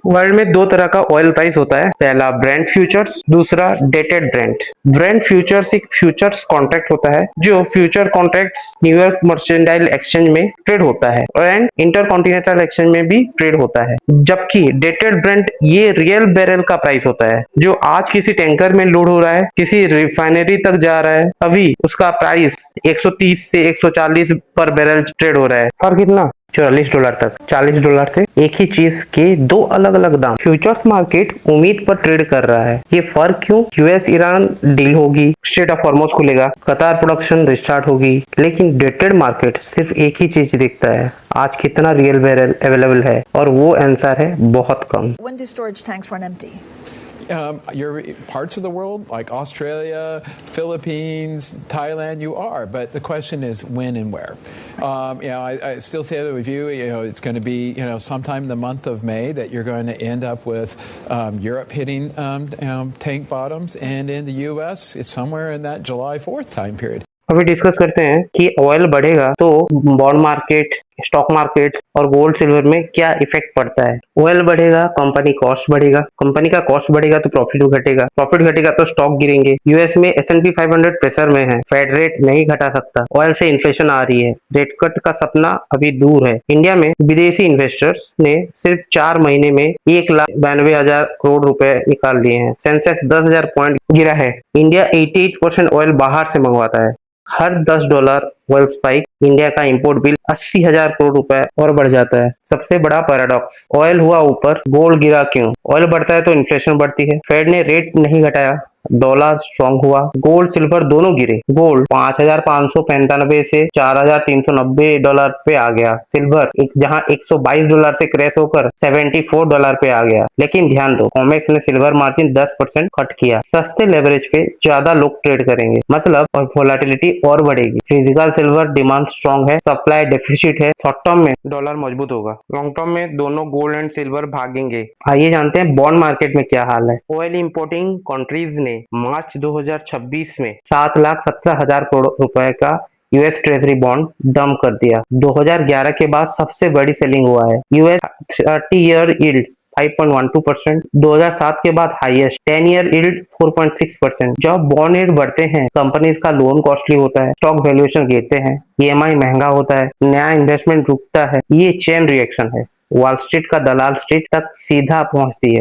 World में दो तरह का ऑयल प्राइस होता है। पहला ब्रेंट फ्यूचर्स, दूसरा डेटेड ब्रेंट। ब्रेंट फ्यूचर्स एक फ्यूचर्स कॉन्ट्रैक्ट होता है जो फ्यूचर कॉन्ट्रैक्ट्स न्यूयॉर्क मर्चेंडाइल एक्सचेंज में ट्रेड होता है और इंटरकॉन्टिनेंटल एक्सचेंज में भी ट्रेड होता है। जबकि डेटेड ब्रेंट ये रियल बैरल का प्राइस होता है जो आज किसी टैंकर में लोड हो रहा है, किसी रिफाइनरी तक जा रहा है, अभी उसका प्राइस 130 से 140 पर बैरल ट्रेड हो रहा है। फर्क कितना? $44 तक। $40 से एक ही चीज के दो अलग अलग दाम। फ्यूचर्स मार्केट उम्मीद पर ट्रेड कर रहा है। ये फर्क क्यों? यूएस ईरान डील होगी, स्ट्रेट ऑफ हॉर्मुज खुलेगा, कतार प्रोडक्शन रिस्टार्ट होगी, लेकिन डेटेड मार्केट सिर्फ एक ही चीज दिखता है, आज कितना रियल बैरल अवेलेबल है, और वो आंसर है बहुत कम। When do storage tanks run empty? Your parts of the world like Australia, Philippines, Thailand, you are, but the question is when and where. I still say that with you, it's going to be, sometime in the month of May that you're going to end up with Europe hitting tank bottoms, and in the U.S. it's somewhere in that July 4th time period. अभी discuss करते हैं कि oil बढ़ेगा तो bond market, stock markets और gold silver में क्या effect पड़ता है। ऑयल बढ़ेगा, कंपनी कॉस्ट बढ़ेगा, कंपनी का कॉस्ट बढ़ेगा तो प्रॉफिट घटेगा, प्रॉफिट घटेगा तो स्टॉक गिरेंगे। यूएस में S&P 500 प्रेशर में है, फेड रेट नहीं घटा सकता, ऑयल से इन्फ्लेशन आ रही है, रेट कट का सपना अभी दूर है। इंडिया में विदेशी इन्वेस्टर्स ने सिर्फ 4 महीने में 1,92,000 करोड़ रुपए निकाल लिए हैं। सेंसेक्स 10,000 पॉइंट गिरा है। इंडिया 88% ऑयल बाहर से मंगवाता है। हर $10 ऑयल स्पाइक इंडिया का इंपोर्ट बिल 80,000 करोड़ रुपए और बढ़ जाता है। सबसे बड़ा पैराडॉक्स, ऑयल हुआ ऊपर, गोल्ड गिरा क्यों? ऑयल बढ़ता है तो इन्फ्लेशन बढ़ती है, फेड ने रेट नहीं घटाया, डॉलर स्ट्रॉन्ग हुआ, गोल्ड सिल्वर दोनों गिरे। गोल्ड 5,595 से $4,390 पे आ गया, सिल्वर जहां $122 से क्रैश होकर $74 पे आ गया। लेकिन ध्यान दो, कॉमेक्स ने सिल्वर मार्जिन 10% कट किया। सस्ते लेवरेज पे ज्यादा लोग ट्रेड करेंगे, मतलब और वोलेटिलिटी और बढ़ेगी। फिजिकल सिल्वर डिमांड स्ट्रॉन्ग है, सप्लाई डेफिसिट है, शॉर्ट टर्म में डॉलर मजबूत होगा, लॉन्ग टर्म में दोनों गोल्ड एंड सिल्वर भागेंगे। आइए जानते हैं बॉन्ड मार्केट में क्या हाल है। ऑयल इंपोर्टिंग कंट्रीज ने मार्च 2026 में 7,17,000 करोड़ रुपए का यूएस ट्रेजरी बॉन्ड डंप कर दिया। 2011 के बाद सबसे बड़ी सेलिंग हुआ है। यूएस 30 ईयर यील्ड 5.12%, 2007 के बाद हाईएस्ट। 10 year yield 4.6%। जब बॉन्ड यील्ड बढ़ते हैं, कंपनीज का लोन कॉस्टली होता है, स्टॉक वैल्यूएशन गिरते हैं, ईएमआई महंगा होता है, नया इन्वेस्टमेंट रुकता है। ये चेन रिएक्शन है, वॉल स्ट्रीट का दलाल स्ट्रीट तक सीधा पहुंचती है।